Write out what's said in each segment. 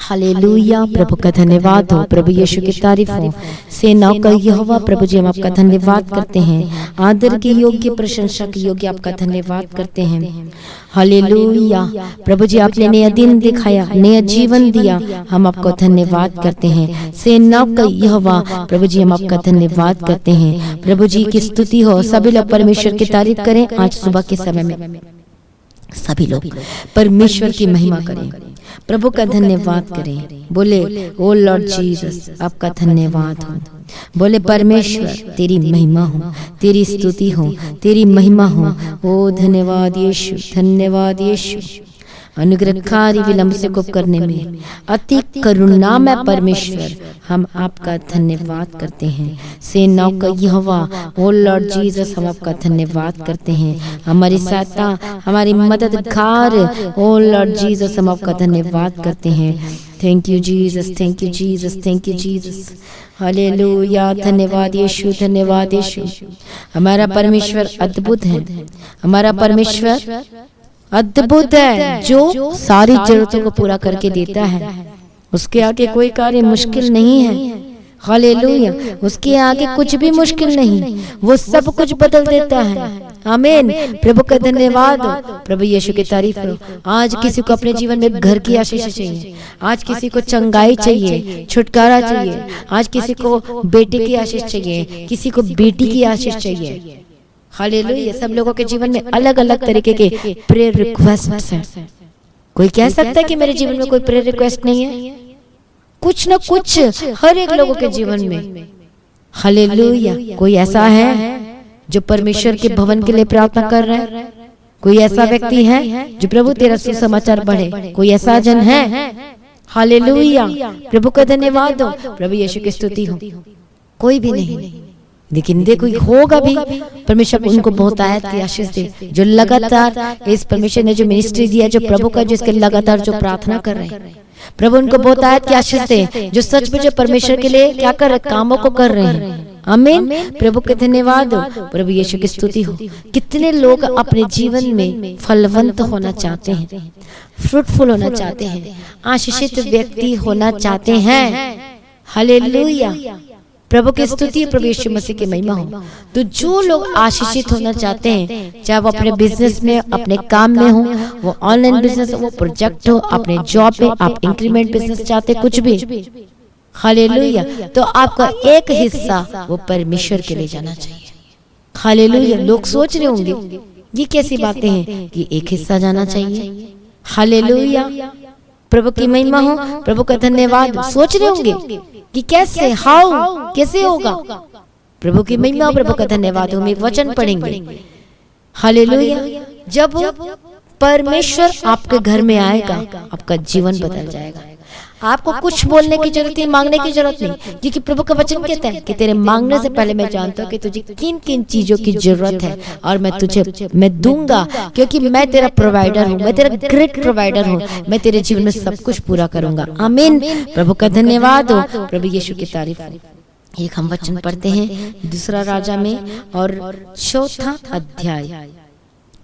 Hallelujah, प्रभु का धन्यवाद हो, प्रभु यीशु की तारीफ हो। सेनाओं का यहोवा प्रभु जी हम आपका धन्यवाद करते हैं, आदर के योग्य, प्रशंसा के योग्य आपका धन्यवाद करते हैं। हालेलुया, प्रभु जी आपने नया दिन दिखाया, नया जीवन दिया, हम आपको धन्यवाद करते हैं। सेनाओं का यहोवा प्रभु जी हम आपका धन्यवाद करते हैं। प्रभु जी की स्तुति हो, सभी लोग परमेश्वर की तारीफ करें। आज सुबह के समय में सभी लोग परमेश्वर की महिमा करें, प्रभु का धन्यवाद करें। बोले ओ लॉर्ड जीसस आपका धन्यवाद हो। बोले परमेश्वर तेरी महिमा हो, तेरी स्तुति हो, तेरी महिमा हो। ओ धन्यवाद यीशु, धन्यवाद यीशु। अनुग्रहकारी विलंब से कोप करने में अति करुणामय परमेश्वर हम आपका धन्यवाद करते हैं। सेनाओं का यहोवा ओ लॉर्ड जीसस हम आपका धन्यवाद करते हैं। हमारी सहायता, हमारी मददगार ओ लॉर्ड जीसस हम आपका धन्यवाद करते हैं। Thank you Jesus, thank you Jesus, thank you Jesus. Hallelujah, धन्यवाद यीशु, धन्यवाद यीशु। हमारा परमेश्वर अद्भुत है, हमारा परमेश्वर अद्भुत है, जो सारी जरूरतों को पूरा करके देता है। उसके आगे कोई कार्य मुश्किल नहीं है। हालेलुया, उसके आगे कुछ भी मुश्किल नहीं, वो सब कुछ बदल देता है। आमीन, प्रभु का धन्यवाद हो, प्रभु यीशु की तारीफ करो। आज किसी को अपने जीवन में घर की आशीष चाहिए, आज किसी को चंगाई चाहिए, छुटकारा चाहिए, आज किसी को बेटे की आशीष चाहिए, किसी को बेटी की आशीष चाहिए। हालेलुया, सब लोगों के जीवन में अलग अलग तरीके के प्रेयर रिक्वेस्ट हैं। कोई कह सकता है कि मेरे जीवन में कोई प्रेयर रिक्वेस्ट नहीं है? कुछ न कुछ हर एक लोगों के जीवन में। हालेलुया, कोई ऐसा है जो परमेश्वर के भवन के लिए प्रार्थना कर रहा है? कोई ऐसा व्यक्ति है जो प्रभु तेरा सुसमाचार बढ़े? कोई ऐसा जन है? हालेलुया, प्रभु का धन्यवाद हो, प्रभु यीशु की स्तुति हो। कोई भी नहीं, लेकिन देखो होगा भी। परमेश्वर उनको बहुत आयत की आशीष दे, जो लगातार इस परमेश्वर ने जो मिनिस्ट्री दिया, जो प्रभु का जिसके लगातार जो प्रार्थना कर रहे हैं, प्रभु उनको बहुत आयत की आशीष दे, जो सच में जो परमेश्वर के लिए क्या कर रहे, कामों को कर रहे हैं। आमीन, प्रभु के धन्यवाद हो, प्रभु यीशु की स्तुति हो। कितने लोग अपने जीवन में फलवंत होना चाहते हैं, फ्रूटफुल होना चाहते हैं, आशीषित व्यक्ति होना चाहते हैं। हालेलुया, प्रभु की स्तुति, प्रभु यीशु मसीह की महिमा हो। तो जो लोग आशीषित होना चाहते हैं, चाहे वो अपने बिजनेस में, अपने काम में हो, वो ऑनलाइन बिजनेस हो, वो प्रोजेक्ट हो, अपने जॉब में आप इंक्रीमेंट बिजनेस चाहते, कुछ भी। हालेलुया, तो आपका एक हिस्सा वो परमेश्वर के लिए जाना चाहिए। हालेलुया, लोग सोच रहे होंगे ये कैसी बातें हैं कि एक हिस्सा जाना चाहिए। हालेलुया, प्रभु की महिमा हो, प्रभु का धन्यवाद। सोच रहे होंगे कि कैसे, हाउ, कैसे होगा? प्रभु की महिमा, प्रभु का धन्यवाद। हम एक वचन पढ़ेंगे। हालेलुया, जब परमेश्वर आपके घर में आएगा, आपका जीवन बदल जाएगा। आपको कुछ बोलने की जरूरत नहीं, मांगने की जरूरत नहीं, क्योंकि प्रभु का वचन कहता है कि तेरे मांगने से पहले मैं जानता हूँ कि तुझे किन किन चीजों की जरूरत है, और मैं दूंगा, क्योंकि मैं तेरा प्रोवाइडर हूँ, मैं तेरा ग्रेट प्रोवाइडर हूँ। मैं तेरे जीवन में सब कुछ पूरा करूंगा। आमीन, प्रभु का धन्यवाद हो, प्रभु यीशु की तारीफ हो। एक हम वचन पढ़ते हैं दूसरा राजा में और 4वां अध्याय,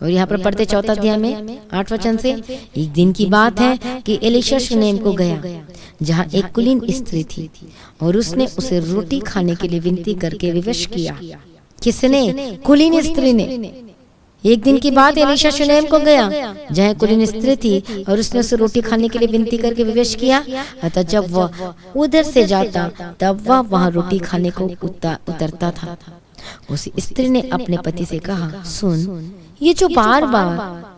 और यहाँ पर पढ़ते 4वां अध्याय में 8 वचन से। एक दिन की बात है कि एलीशा शूनेम को गया, जहाँ एक कुलीन स्त्री थी, और उसने उसे रोटी खाने के लिए विनती करके विवश किया। किसने? कुलीन स्त्री ने। एक दिन की बात, एलीशा शूनेम को गया, जहाँ कुलीन स्त्री थी, और उसने उसे रोटी खाने के लिए विनती करके विवश किया। अतः जब वह उधर से जाता, तब वह वहाँ रोटी खाने को उतरता था। उस स्त्री ने अपने पति से कहा, सुन, ये जो बार बार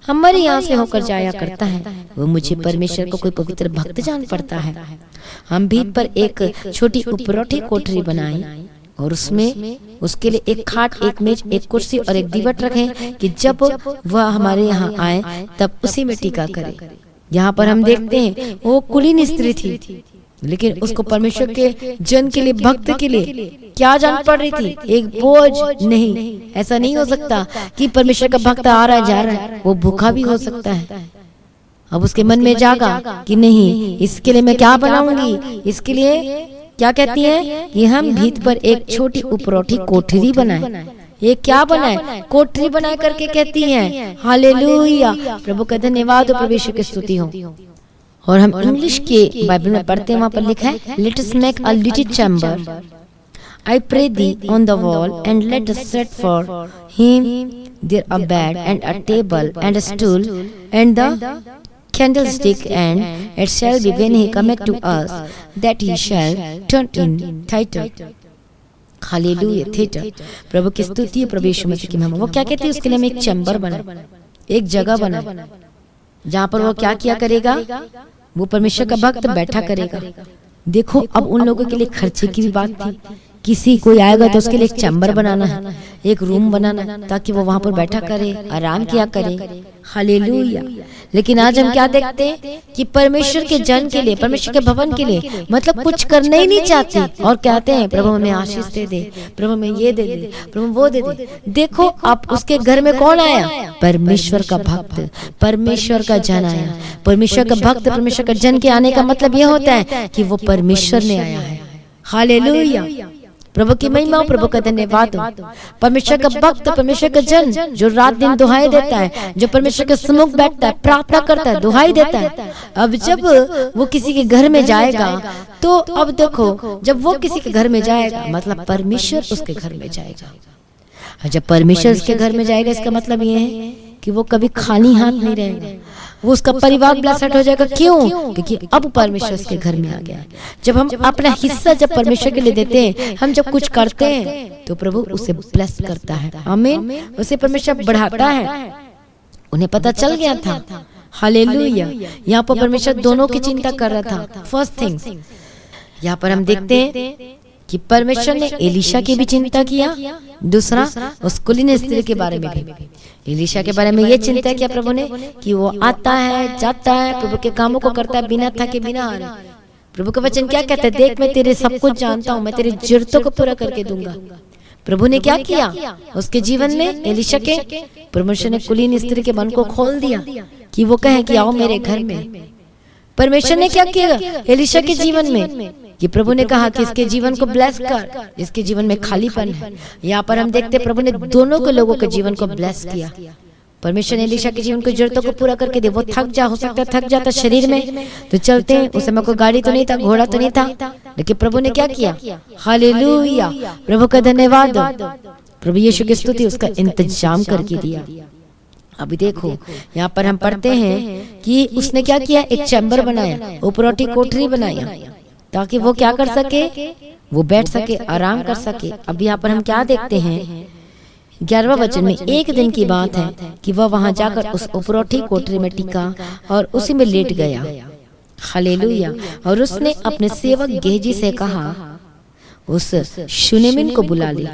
हमारे यहाँ से होकर जाया करता है, वो मुझे परमेश्वर को कोई पवित्र भक्त जान पड़ता है। हम भीत पर एक छोटी उपरोठी कोठरी बनाई, और उसमें उसके लिए एक खाट, एक मेज, एक कुर्सी और एक दीवट रखें, कि जब वह हमारे यहाँ आए तब उसी में टीका करे। यहाँ पर हम देखते हैं वो कुलीन स्त्री थी, लेकिन उसको परमेश्वर के जन के लिए, भक्त के लिए क्या जान पड़ रही थी? एक बोझ नहीं। ऐसा नहीं हो सकता कि परमेश्वर का भक्त आ रहा है, जा रहा है, वो भूखा भी हो सकता है। अब उसके मन में जागा कि नहीं, इसके लिए मैं क्या बनाऊंगी? इसके लिए क्या कहती है कि हम भीत पर एक छोटी उपरोठी कोठरी बनाए। ये क्या बनाए? कोठरी बनाए करके कहती है। हालेलुया, प्रभु का धन्यवाद हो, प्रभु यीशु की स्तुति हो। और हम इंग्लिश के बाइबल में पढ़ते हैं, वहां पर लिखा है, let us make a little chamber, I pray thee on the wall, and let us set for him there a bed and a table and a stool and the candlestick, and it shall be when he cometh to us that he shall turn in thither. Hallelujah, thither. प्रभु की स्तुति है, प्रभु यीशु मसीह की महिमा। वो क्या कहते हैं, उसके लिए हम एक चैम्बर बना, एक जगह बना, जहाँ पर वो क्या किया करेगा, वो परमेश्वर का भक्त बैठा करेगा। देखो, अब उन लोगों के लिए खर्चे की भी बात थी। किसी कोई आएगा तो उसके लिए एक चैम्बर बनाना है, एक रूम बनाना है, ताकि वो वहां पर बैठा करे, आराम किया करे। हालेलुया। लेकिन आज हम क्या देखते हैं कि परमेश्वर के जन के लिए, परमेश्वर के भवन के लिए मतलब कुछ करना ही नहीं चाहते, और कहते हैं प्रभु हमें आशीष दे दे, प्रभु हमें ये दे दे, प्रभु वो दे दे। देखो, अब उसके घर में कौन आया? परमेश्वर का भक्त, परमेश्वर का जन आया। परमेश्वर का भक्त, परमेश्वर का जन के आने का मतलब यह होता है कि वो परमेश्वर ने आया है। हालेलुया। प्रभु की महिमा, प्रभु का धन्यवाद हो। परमेश्वर का भक्त, परमेश्वर का जन जो रात दिन दुहाई देता है, जो परमेश्वर के सम्मुख बैठता है, प्रार्थना करता है, दुहाई देता है। अब जब वो किसी के घर में जाएगा, तो अब देखो, जब वो किसी के घर में जाएगा मतलब परमेश्वर उसके घर में जाएगा। जब परमेश्वर उसके घर में जाएगा, इसका मतलब ये है कि वो कभी खाली हाथ नहीं रहेगा, वो उसका परिवार ब्लेस्ड हो जाएगा। क्यों? क्योंकि अब परमेश्वर उसके घर में आ गया है। जब हम अपना हिस्सा जब परमेश्वर के लिए देते हैं, हम जब कुछ करते हैं तो प्रभु उसे ब्लेस करता है। आमीन। उसे परमेश्वर बढ़ाता है। उन्हें पता चल गया था। हालेलुया। यहाँ पर परमेश्वर दोनों की चिंता कर रहा था। फर्स्ट थिंग्स, यहाँ पर हम देखते हैं कि परमेश्वर ने एलीशा की भी चिंता किया, दूसरा उस कुलीन स्त्री के बारे में भी। एलीशा के बारे में ये चिंता किया प्रभु ने कि वो आता है, जाता है, प्रभु के कामों को करता है बिना थके, बिना हारे। प्रभु का वचन क्या कहता है? देख, मैं तेरे सब कुछ जानता हूँ, मैं तेरी जरूरतों को पूरा करके दूंगा। प्रभु ने क्या किया उसके जीवन में? एलीशा के परमेश्वर ने कुलीन स्त्री के मन को खोल दिया कि वो कहे कि आओ मेरे घर में। परमेश्वर ने क्या किया एलीशा के जीवन में कि प्रभु ने कहा कि इसके जीवन को ब्लेस कर, इसके जीवन में खालीपन है। यहाँ पर हम देखते प्रभु ने दोनों के लोगों के जीवन को ब्लेस किया। परमेश्वर ने एलीशा के जीवन को जरूरतों को पूरा करके दे। वो थक जा, हो सकता थक जाता शरीर में, तो चलते हैं। उस समय कोई गाड़ी तो नहीं था, घोड़ा तो नहीं था, लेकिन प्रभु ने क्या किया? हालेलुया, प्रभु का धन्यवाद। प्रभु यीशु की स्तुति, उसका इंतजाम करके दिया। अभी देखो यहाँ पर हम पढ़ते हैं कि उसने क्या किया? एक चैम्बर बनाया, उपरोटी कोठरी बनाया, ताकि वो क्या कर सके? वो बैठ सके, आराम कर सके। अब यहाँ पर हम क्या देखते हैं? 11वां वचन में एक दिन की बात है कि वह वहां जाकर उस उपरोठी कोठरी में टिका और उसी में लेट गया। हालेलुया। और उसने अपने सेवक गेहजी से कहा, उस शुनेमिन को बुला ले।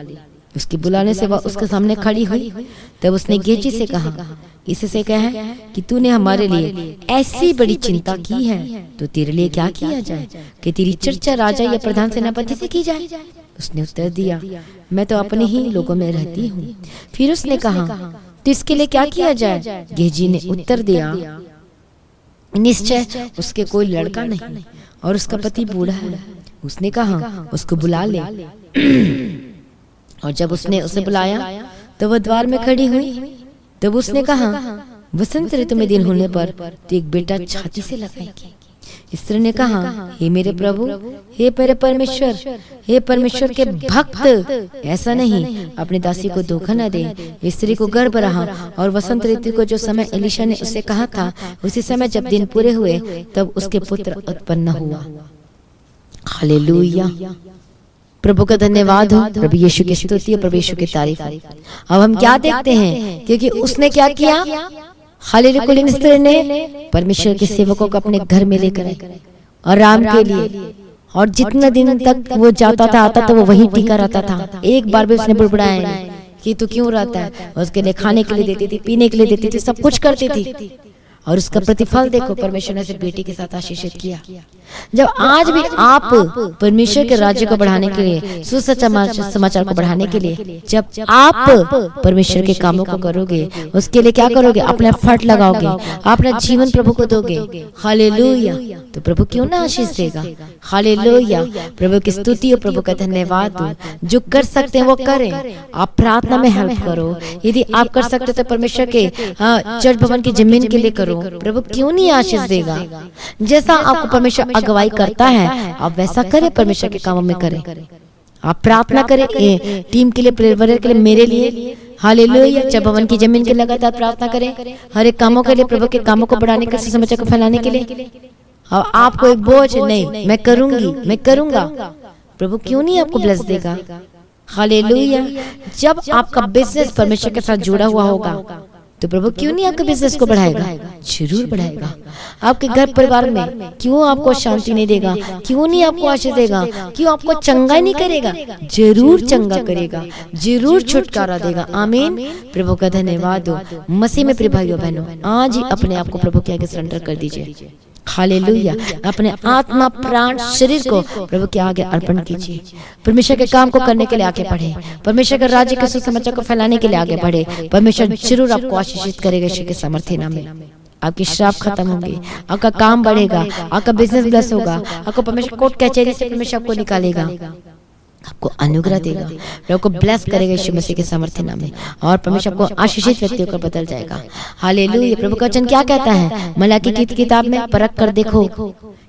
उसके बुलाने से वह उसके सामने खड़ी हुई। तब उसने गेहजी से कहा, इससे कहा कि तूने हमारे लिए ऐसी बड़ी चिंता की है, तो तेरे लिए क्या किया जाए कि तेरी चर्चा राजा या प्रधान सेनापति से की जाए? उसने उत्तर दिया, मैं तो अपने ही लोगों में रहती हूँ। फिर उसने कहा, तो इसके लिए क्या किया जाए? गेहजी ने उत्तर दिया, निश्चय उसके कोई लड़का नहीं और उसका पति बूढ़ा है। उसने कहा, उसको बुला ले। और जब उसने उसे बुलाया तो वह द्वार में खड़ी हुई। तब उसने कहा, वसंत ऋतु में दिन होने पर तो एक बेटा छाती से लगाएगी। स्त्री ने कहा, हे मेरे प्रभु, हे मेरे परमेश्वर, हे परमेश्वर के भक्त, ऐसा नहीं, अपनी दासी को धोखा न दे। स्त्री को गर्भ रहा और वसंत ऋतु को जो समय एलीशा ने उसे कहा था, उसी समय जब दिन पूरे हुए तब उसके पुत्र उत्पन्न हुआ। हालेलुया, प्रभु का धन्यवाद हो। प्रभु यीशु की स्तुति, प्रभु यीशु की तारीफ। अब हम क्या देखते हैं? क्योंकि उसने क्या किया? हालेलुया, कुलीन स्त्री ने परमेश्वर के सेवकों को अपने घर में लेकर आए आराम के लिए। और जितना दिन तक वो जाता था, आता था, वो वहीं टिका रहता था। एक बार भी उसने बुड़बुड़ाया नहीं कि तू क्यों रहता है। उसके लिए खाने के लिए देती थी, पीने के लिए देती थी, सब कुछ करती थी। और उसका प्रतिफल देखो, परमेश्वर ने बेटी के साथ आशीषित किया। जब आज भी आप परमेश्वर के राज्य को बढ़ाने के लिए, सुसमाचार को बढ़ाने के लिए, जब आप परमेश्वर के कामों को करोगे, उसके लिए क्या करोगे? अपना एफर्ट लगाओगे, अपना जीवन प्रभु को दोगे। हालेलुया। तो प्रभु क्यों ना आशीष देगा। हालेलुया। प्रभु की स्तुति हो, प्रभु का धन्यवाद हो। जो कर सकते हैं वो करें। आप प्रार्थना में हेल्प करो, यदि आप कर सकते तो परमेश्वर के चर्च भवन की जमीन के लिए करो। प्रभु क्यों नहीं आशीष देगा। जैसा आपको परमेश्वर अगुवाई करता है, आप वैसा करें, परमेश्वर के कामों में करें। आप प्रार्थना करें टीम के लिए, परिवार के लिए, मेरे लिए। हालेलुया। चर्च भवन की जमीन के लगातार प्रार्थना करें, हर एक कामों के लिए, प्रभु के कामों को बढ़ाने के, सुसमाचार को फैलाने के लिए। और आपको एक बोझ नहीं, मैं करूंगी, मैं करूंगा। प्रभु क्यों नहीं आपको ब्लेस देगा। हालेलुया। जब आपका बिजनेस परमेश्वर के साथ जुड़ा हुआ होगा तो प्रभु क्यों नहीं आपके बिजनेस को बढ़ाएगा। जरूर बढ़ाएगा। आपके घर परिवार में क्यों आपको शांति नहीं देगा, क्यों नहीं आपको आशीष देगा, क्यों आपको चंगा नहीं करेगा। जरूर चंगा करेगा, जरूर छुटकारा देगा। आमीन। प्रभु का धन्यवाद हो। मसीह में प्रिय भाइयों बहनों, आज ही अपने आप को प्रभु के आगे सरेंडर कर दीजिए। हालेलुया। अपने आत्मा, प्राण, शरीर को प्रभु के आगे अर्पण कीजिए। परमेश्वर के काम को करने के लिए आगे बढ़े, परमेश्वर के राज्य के सुसमाचार को फैलाने के लिए आगे बढ़े। परमेश्वर जरूर आपको आशीषित करेगा। यीशु के सामर्थ्य नाम में आपकी श्राप खत्म होंगे, आपका काम बढ़ेगा, आपका बिजनेस ब्लेस होगा, आपको परमेश्वर कोर्ट कचहरी से परमेश्वर आपको निकालेगा, आपको अनुग्रह देगा, प्रभु को ब्लेस करेगा यीशु मसीह के सामर्थ्य नाम में। और परमेश्वर आपको आशीषित व्यक्तियों को बदल जाएगा। हालेलुया। प्रभु का वचन क्या कहता है? मलाकी की किताब में, परख कर देखो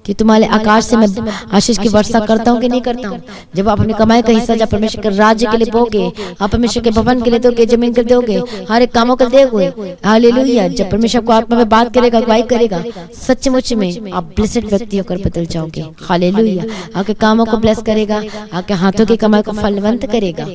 कि तुम्हारे आकाश से मैं आशीष की वर्षा करता हूँ कि नहीं करता हूँ। जब आप अपनी कमाई का हिस्सा जब परमेश्वर के राज्य के लिए बोगे, आप परमेश्वर के भवन के लिए दोगे, जमीन के लिए दोगे, हर एक कामों के लिए दोगे। हालेलुया। जब परमेश्वर को आत्मा में बात करेगा, अगुवाई करेगा, सचमुच में आप ब्लेस्ड व्यक्ति होकर बदल जाओगे। हालेलुया। आपके कामों को ब्लेस करेगा, आपके हाथों की कमाई को फलवंत करेगा।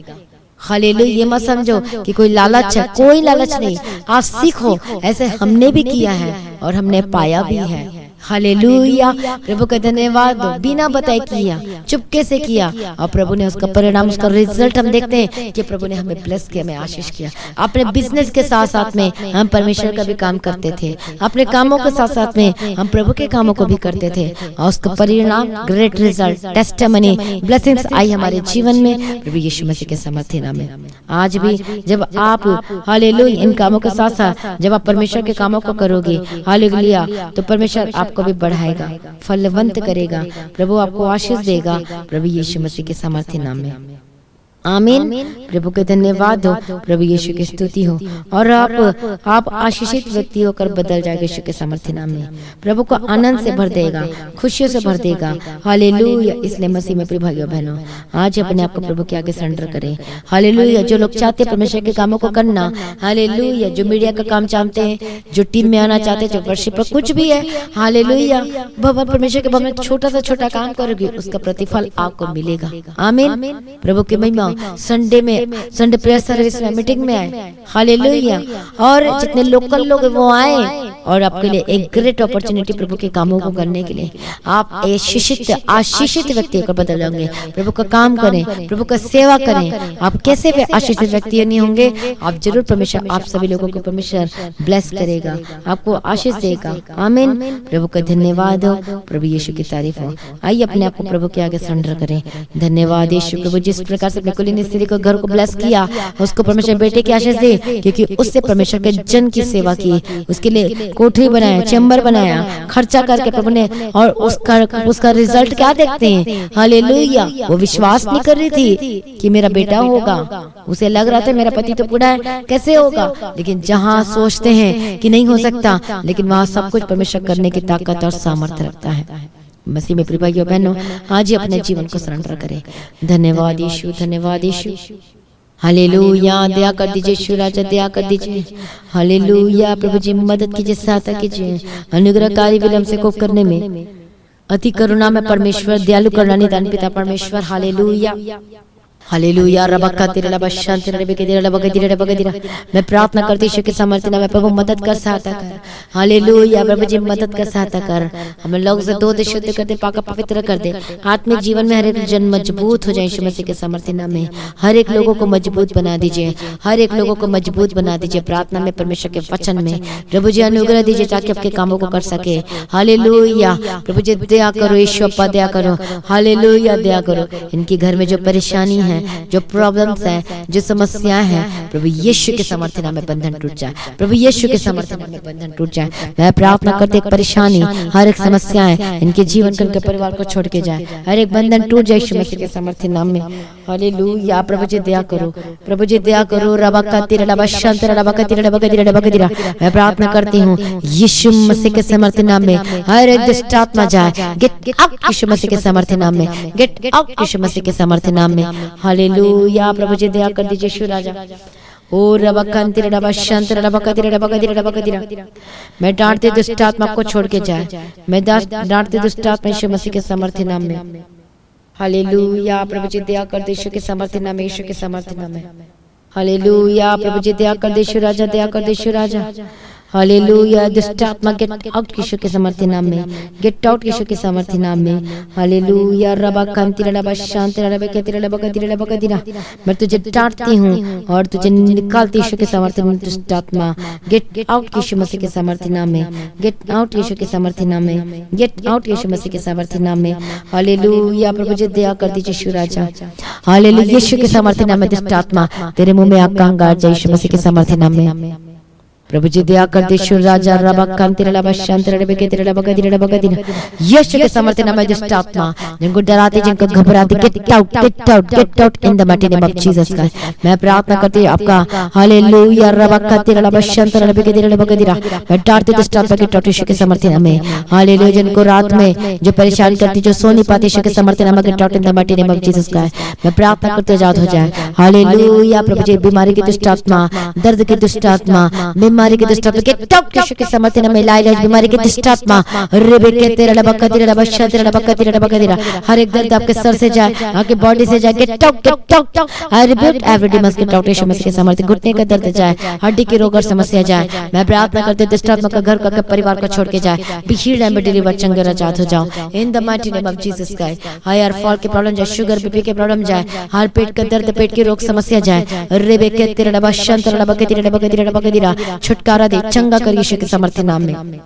हालेलुया। ये मत समझो कि कोई लालच है, कोई लालच नहीं। आप सीखो, ऐसे हमने भी किया है और हमने पाया भी है। हालेलुया। प्रभु का धन्यवाद हो। बिना बताए किया, चुपके से किया, और प्रभु ने उसका परिणाम, उसका रिजल्ट हम देखते हैं कि प्रभु ने हमें ब्लेस किया, हमें आशीष किया। अपने बिजनेस के साथ साथ में हम परमेश्वर का भी काम करते थे, अपने कामों के साथ साथ में हम प्रभु के कामों को भी करते थे, और उसका परिणाम, ग्रेट रिजल्ट, टेस्टिमनी, ब्लेसिंग्स आई हमारे जीवन में प्रभु यीशु मसीह के सामर्थ्य नाम में। आज भी जब आप हालेलुया इन कामों के साथ साथ जब आप परमेश्वर के कामों को करोगे, हालेलुया, तो परमेश्वर आपको भी बढ़ाएगा, फलवंत करेगा, प्रभु आपको आशीष देगा प्रभु यीशु मसीह के सामर्थ्य नाम में। आमीन। प्रभु के धन्यवाद हो, प्रभु यीशु की स्तुति हो, और आप आशीषित व्यक्ति होकर बदल जाएगा यीशु के सामर्थ्य नाम में। प्रभु को आनंद से भर देगा, खुशियों से भर देगा। हालेलुया। इसलिए मसीह में प्रिय भाइयों बहनों, आज अपने आप को प्रभु के आगे सरेंडर करें। हालेलुया। जो लोग चाहते हैं परमेश्वर के कामों को करना, हालेलुया, जो मीडिया का काम चाहते हैं, जो टीम में आना चाहते हैं, जो वर्शिप कुछ भी है, हालेलुया, भवन परमेश्वर के भवन में छोटा सा छोटा काम करोगे, उसका प्रतिफल आपको मिलेगा। आमीन। प्रभु की महिमा। संडे प्रेयर सर्विस में, मीटिंग में आए, हालेलुया, और जितने लोकल लोग वो आए, और आपके लिए एक ग्रेट अपॉर्चुनिटी प्रभु के कामों को करने के लिए। आप आशीषित व्यक्ति होकर बदल जाओगे। प्रभु का काम करें, प्रभु का सेवा करें। आप कैसे भी आशीषित व्यक्ति नहीं होंगे, आप जरूर परमेश्वर आप सभी लोगों को परमेश्वर ब्लेस करेगा, आपको आशीष देगा। आमीन। प्रभु का धन्यवाद हो, प्रभु यीशु की तारीफ हो। आइए अपने आप को प्रभु के आगे सरेंडर करें। धन्यवाद यीशु। प्रभु जिस प्रकार से कुलीन स्त्री को घर को ब्लेस किया, उसको परमेश्वर बेटे की आशीष दे, क्योंकि उससे परमेश्वर के जन की सेवा की, उसके लिए कोठरी बनाया, चैम्बर बनाया, खर्चा करके प्रभु ने, और उसका रिजल्ट क्या देखते हैं। हालेलुया। वो विश्वास नहीं कर रही थी कि मेरा बेटा होगा, उसे लग रहा था मेरा पति तो बूढ़ा है, कैसे होगा। लेकिन जहाँ सोचते हैं कि नहीं हो सकता, लेकिन वहाँ सब कुछ परमेश्वर करने की ताकत और सामर्थ्य रखता है। मसीह में प्रिय भाइयों बहनों, आज ही अपने जीवन को सरेंडर करें। धन्यवाद यीशु, धन्यवाद यीशु। हालेलुया। दया कर दीजिए यीशु राजा, दया कर दीजिए। हालेलुया। प्रभु जी मदद कीजिए, सहायता कीजिए, अनुग्रहकारी विलम्ब से कोप करने में, अति करुणा में परमेश्वर, दयालु करुणा निदान पिता परमेश्वर। हालेलुया। हालेलुया रबक्का तेरे लब शांति रे के तेरे लब के तेरे लब के तेरे। मैं प्रार्थना करती ईश्वर के समर्थन में प्रभु मदद कर सहायता कर। हालेलुया प्रभु जी मदद कर सहायता कर। हमें लोग से दो शुद्ध कर दे, पाक पवित्र कर दे। आत्मिक जीवन में हर एक जन मजबूत हो जाए यीशु मसीह के समर्थन में। हर एक लोगों को मजबूत बना दीजिए, हर एक लोगों को मजबूत बना दीजिए प्रार्थना में, परमेश्वर के वचन में। प्रभु जी अनुग्रह दीजिए ताकि आपके कामों को कर सके। हालेलुया प्रभु जी दया करो, ईश्वर पर दया करो। हालेलुया दया करो। इनके घर में जो परेशानी है, जो प्रॉब्लम्स है, जो समस्याएं हैं, प्रभु यीशु के समर्थन में बंधन टूट जाए। प्रभु यीशु के समर्थन में बंधन टूट जाए। मैं प्रार्थना करते एक परेशानी, हर एक समस्याएं इनके जीवन के, इनके परिवार को छोड़ के जाए। हर एक बंधन टूट जाए यीशु मसीह के समर्थन नाम में। हालेलुया प्रभु जी दया करो, प्रभु जी दया करो। रबक्का तेरे लब शांत रबक्का तेरे लब के तेरे लब के तेरे। मैं प्रार्थना करती हूँ यीशु मसीह के समर्थन नाम में हर एक दुष्ट आत्मा जाए। गेट आउट यीशु मसीह के समर्थन नाम में, गेट आउट यीशु मसीह के समर्थन नाम में। हालेलुया प्रभु जी दया कर दीजिए यीशु राजा। ओ रबक्का तेरे लब शांत रबक्का तेरे लब के तेरे लब के तेरे। मैं डांटते दुष्ट आत्मा को छोड़ के जाए। मैं डांटते दुष्ट आत्मा यीशु मसीह के समर्थन नाम में। हालेलुया प्रभु जी दया कर दे यीशु के समर्थन नाम में, यीशु के समर्थन नाम में। हालेलुया प्रभु जी दया कर दे यीशु राजा, दया कर दे यीशु राजा। हालेलुया दुष्ट आत्मा गेट आउट यीशु के समर्थन नाम में, गेट आउट यीशु के समर्थन नाम में। हालेलुया रबक्का तेरे लब शांत रबक्का तेरे लब के तेरे लब के तेरे। मैं तुझे डांटती हूँ और तुझे निकालती यीशु के समर्थन में। दुष्ट आत्मा गेट आउट यीशु मसीह के समर्थन नाम में, गेट आउट यीशु के समर्थन नाम में, गेट आउट यीशु मसीह के समर्थन नाम में। हालेलुया प्रभु जी दया कर दीजिए यीशु राजा। हालेलुया यीशु के समर्थन नाम में दुष्ट आत्मा तेरे मुंह में आग का अंगार जाए यीशु मसीह के समर्थन नाम में। प्रभु जी दया कर दे यीशु राजा। रबक्का तेरे लब शांत रबक्का तेरे लब के तेरे लब के तेरे। यीशु के समर्थन में दुष्ट आत्मा जिनको डराते, जिनको घबराते, gate out get out get out in the mighty name of Jesus Christ. मैं प्रार्थना करती हूं आपका। हालेलुया रबक्का तेरे लब शांत रबक्का तेरे लब के तेरे। मैं डांटती दुष्ट आत्मा गेट आउट यीशु के समर्थन में। हालेलुया जिनको रात में जो परेशान करती, जो सो नहीं पाते, यीशु के समर्थन में get out in the mighty name of Jesus Christ. मैं प्रार्थना करते आजाद हो जाए। हालेलुया प्रभु जी बीमारी की दुष्ट आत्मा, दर्द की दुष्ट आत्मा, बीमारी के दुष्ट आत्मा गेट आउट यीशु के समर्थन में। इलाज बीमारी के दुष्ट आत्मा रेबेके तेरे लबक्का तेरे लब शांत तेरे लबक्का तेरे लबक्का तेरे। हर एक दर्द आपके सर से जाए, आपके बॉडी से जाए। Get out get out. I rebuke every demons get out यीशु मसीह के समर्थन। घुटने का दर्द जाए, हड्डी के रोग और समस्या जाए। मैं प्रार्थना करते दुष्ट आत्मा का घर का परिवार को छोड़ के जाए। Be healed and be delivered, चंगे आजाद हो जाओ in the mighty name of Jesus Christ. Hair fall के प्रॉब्लम जाए, शुगर बीपी के प्रॉब्लम जाए, हर पेट का दर्द, पेट की रोग समस्या जाए। रेबेके तेरे लब शांत तेरे लबक्का तेरे लबक्का तेरे लबक्का तेरे। छुटकारा दे, चंगा कर यीशु के समर्थन नाम में।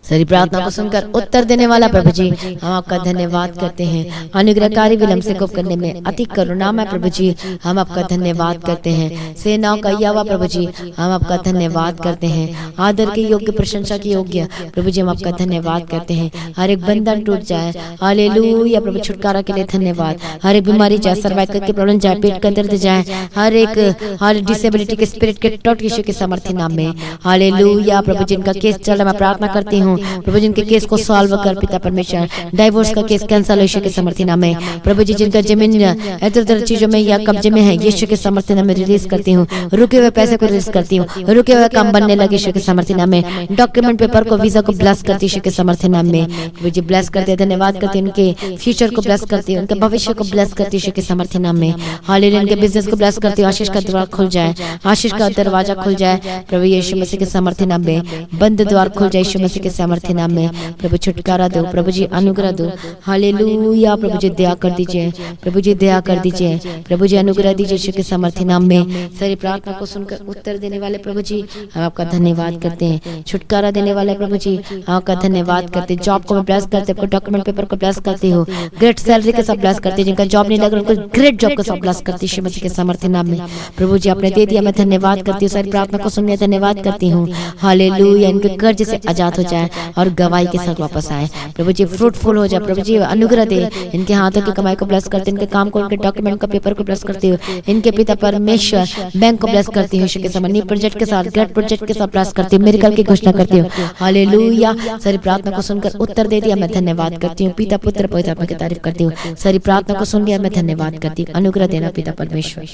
सारी प्रार्थना को सुनकर उत्तर देने वाला प्रभु जी हम आपका धन्यवाद करते हैं। अनुग्रहकारी विलंब से कोप करने में अति करुणामय है प्रभु जी, हम आपका धन्यवाद करते हैं। सेनाओं का यहोवा प्रभु जी हम आपका धन्यवाद करते हैं। आदर के योग्य, प्रशंसा के योग्य प्रभु जी हम आपका धन्यवाद करते हैं। हर एक बंधन टूट जाए। हालेलुया प्रभु छुटकारा के लिए धन्यवाद। हर एक बीमारी जाए, सर्वाइकल की प्रॉब्लम जाए, पेट का दर्द जाए, हर एक हर डिसेबिलिटी के स्पिरिट के टॉट यीशु के समर्थन नाम में। हालेलुया प्रभु जिनका केस चल रहा मैं प्रार्थना करती हूँ प्रभु जिनके केस को सॉल्व कर पिता परमेश्वर। डाइवोर्स का केस कैंसिल यीशु के समर्थन नाम में। प्रभु जी जिनका जमीन इधर चीजों में या कब्जे में है यीशु के समर्थन नाम में रिलीज करती हूँ। रुके हुए पैसे को रिलीज करती हूँ, रुके हुए काम बनने लगे यीशु के समर्थन नाम में। डॉक्यूमेंट पेपर को, वीजा को ब्लेस करती यीशु के समर्थन नाम में। प्रभु जी ब्लेस करते हैं, धन्यवाद करते हैं। उनके फ्यूचर को ब्लेस करती है, उनके भविष्य को ब्लेस करती यीशु के समर्थन नाम में। हालेलुया उनके बिजनेस को ब्लेस करती हूँ। आशीष का द्वार खुल जाए, आशीष का दरवाजा खुल जाए प्रभु यीशु मसीह के समर्थन नाम में। बंद द्वार खुल जाए यीशु मसीह के समर्थन नाम में। प्रभु छुटकारा दो, प्रभु जी अनुग्रह दो। हालेलुया प्रभु जी दया कर दीजिए, प्रभु जी दया कर दीजिए, प्रभु जी अनुग्रह दीजिए यीशु के समर्थन नाम में। सारी प्रार्थना को सुनकर उत्तर देने वाले प्रभु जी हम आपका धन्यवाद करते हैं। छुटकारा देने वाले प्रभु जी हम आपका धन्यवाद करते हैं। जॉब को मैं ब्लेस करते, आपको डॉक्यूमेंट पेपर को ब्लेस करती हूँ। ग्रेट सैलरी के सब ब्लेस करते, जिनका जॉब नहीं लग रहा उनको ग्रेट जॉब को सब ब्लेस करती यीशु मसीह के समर्थन नाम में। प्रभु जी आपने दे दिया, मैं धन्यवाद करती हूँ। सारी प्रार्थना को सुनने धन्यवाद करती हूँ। हालेलुया इनके कर्ज से आजाद हो जाए और गवाही के साथ वापस आए। प्रभु जी फ्रूटफुल हो जाए, प्रभु जी अनुग्रह दे। इनके हाथों की कमाई को ब्लेस करते, इनके काम को, इनके डॉक्यूमेंट का पेपर को ब्लेस करती हूँ। इनके पिता परमेश्वर बैंक को ब्लेस करती हूँ यीशु के समर्थन। प्रोजेक्ट के साथ, ग्रेट प्रोजेक्ट के साथ ब्लेस करती हूँ। मिरेकल की घोषणा करती हूँ। हालेलुया सारी प्रार्थना को सुनकर उत्तर दे दिया, मैं धन्यवाद करती हूँ। पिता पुत्र पवित्र आत्मा की तारीफ करती हूँ। सारी प्रार्थना को सुन लिया, मैं धन्यवाद करती हूँ। अनुग्रह देना पिता परमेश्वर।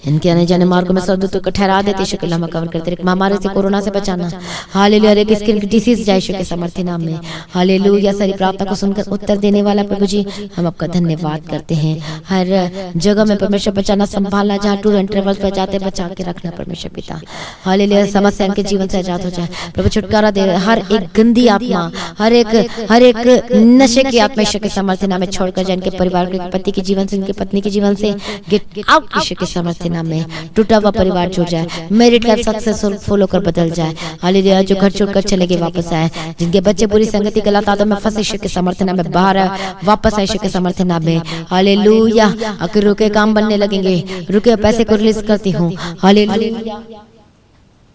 इनके आने जाने मार्गों में स्वर्गदूतों को ठहरा देते यीशु के नाम कवर करते, एक महामारी से कोरोना से बचाना। हालेलुया, हर एक स्किन की डिसीज जाए यीशु के सामर्थ्य नाम में। हालेलुया, सारी प्रार्थना को सुनकर उत्तर देने वाला प्रभु जी हम आपका धन्यवाद करते हैं। हर जगह में परमेश्वर बचाना, संभालना, जहाँ टूर एंड ट्रेवल्स पर जाते बचा के रखना परमेश्वर पिता। हालेलुया, समस्या इनके जीवन से आजाद हो जाए प्रभु, छुटकारा दे। हर एक गंदी आत्मा, हर एक नशे की आत्मा यीशु के सामर्थ्य नाम में छोड़कर जाए, इनके परिवार के पति के जीवन से, इनके पत्नी के जीवन से गेट आउट यीशु के सामर्थ्य नाम में। टूटा हुआ परिवार जुड़ जाए, मैरिड लाइफ सक्सेसफुल होकर बदल जाए। हालेलुया, जो घर छोड़कर चले गए वापस आए, जिनके बच्चे बुरी संगति गलत आदतों में फंसे यीशु के सामर्थ्य नाम में बाहर वापस आए यीशु के सामर्थ्य नाम में। हालेलुया, अगर रुके काम बनने लगेंगे, रुके पैसे को रिलीज करती हूँ। हालेलुया,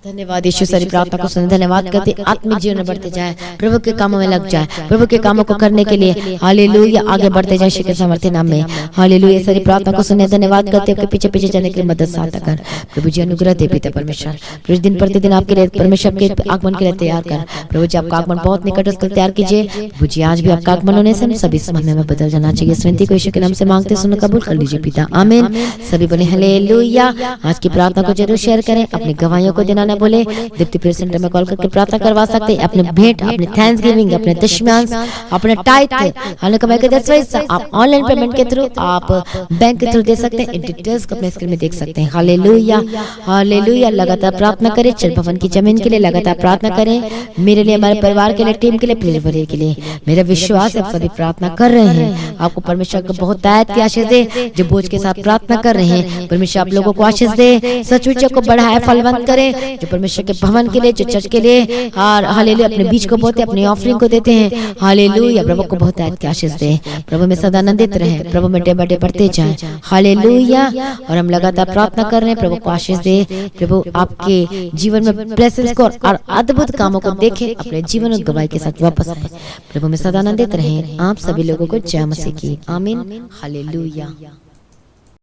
धन्यवाद यीशु, सारी प्रार्थना को सुने धन्यवाद करते, आत्मिक जीवन में बढ़ते जाए, प्रभु के कामों में लग जाए, प्रभु के कामों को करने के लिए हालेलुया आगे बढ़ते जाए यीशु के सामर्थ्य नाम में। हालेलुया, सारी प्रार्थना को सुने धन्यवाद करते, आपके पीछे पीछे जाने के लिए मदद सहायता कर प्रभु जी, अनुग्रह दे पिता परमेश्वर। प्रभु दिन प्रतिदिन आपके लिए परमेश्वर के आगमन के लिए तैयार कर प्रभु जी, आपका आगमन बहुत निकट उसके तैयार कीजिए प्रभु जी। आज भी आपका आगमन होने से हम सभी समय में बदल जाना चाहिए। इस विनती को यीशु के नाम से मांगते सुन कबूल कर लीजिए पिता, आमीन। सभी बोले हालेलुया। आज की प्रार्थना को जरूर शेयर करें, अपनी गवाहियों को देना न बोले। दीप्ति प्रेयर सेंटर में कॉल करके प्रार्थना करवा सकते हैं। अपने भेंट, अपने थैंक्सगिविंग, अपने दशमांश, अपने टाइट, हमने कमाई के 10% आप ऑनलाइन पेमेंट के थ्रू, आप बैंक के थ्रू दे सकते हैं। इन डिटेल्स को अपने स्क्रीन में देख सकते हैं। Hallelujah, hallelujah. लगातार प्रार्थना करें, चल भवन की जमीन के लिए लगातार प्रार्थना करें, मेरे लिए, हमारे परिवार के लिए, टीम के लिए, प्रेरित के लिए। मेरा विश्वास है आप सभी प्रार्थना कर रहे हैं। आपको परमेश्वर को बहुत तायत की आशीष दे। जो बोझ के साथ प्रार्थना कर रहे हैं, परमेश्वर आप लोगों को आशीष दे, सचमुच को बढ़ाए, फलवंत करे। जो परमेश्वर के भवन के लिए, जो चर्च के लिए और हालेलुया अपने बीच को बोते, अपनी ऑफरिंग को देते हैं। हालेलुया, प्रभु को बहुत आयत की आशीष दे। प्रभु में सदा आनंदित रहे, प्रभु में डे बाय डे बढ़ते जाए। हालेलुया। और हम लगातार प्रार्थना कर रहे हैं, प्रभु को आशीष दे। प्रभु आपके जीवन में ब्लेसिंग्स को और अद्भुत कामों को देखे, अपने जीवन और गवाही के साथ वापस आए। प्रभु में सदा आनंदित रहे। आप सभी लोगों को जय मसीह की, आमीन। हालेलुया।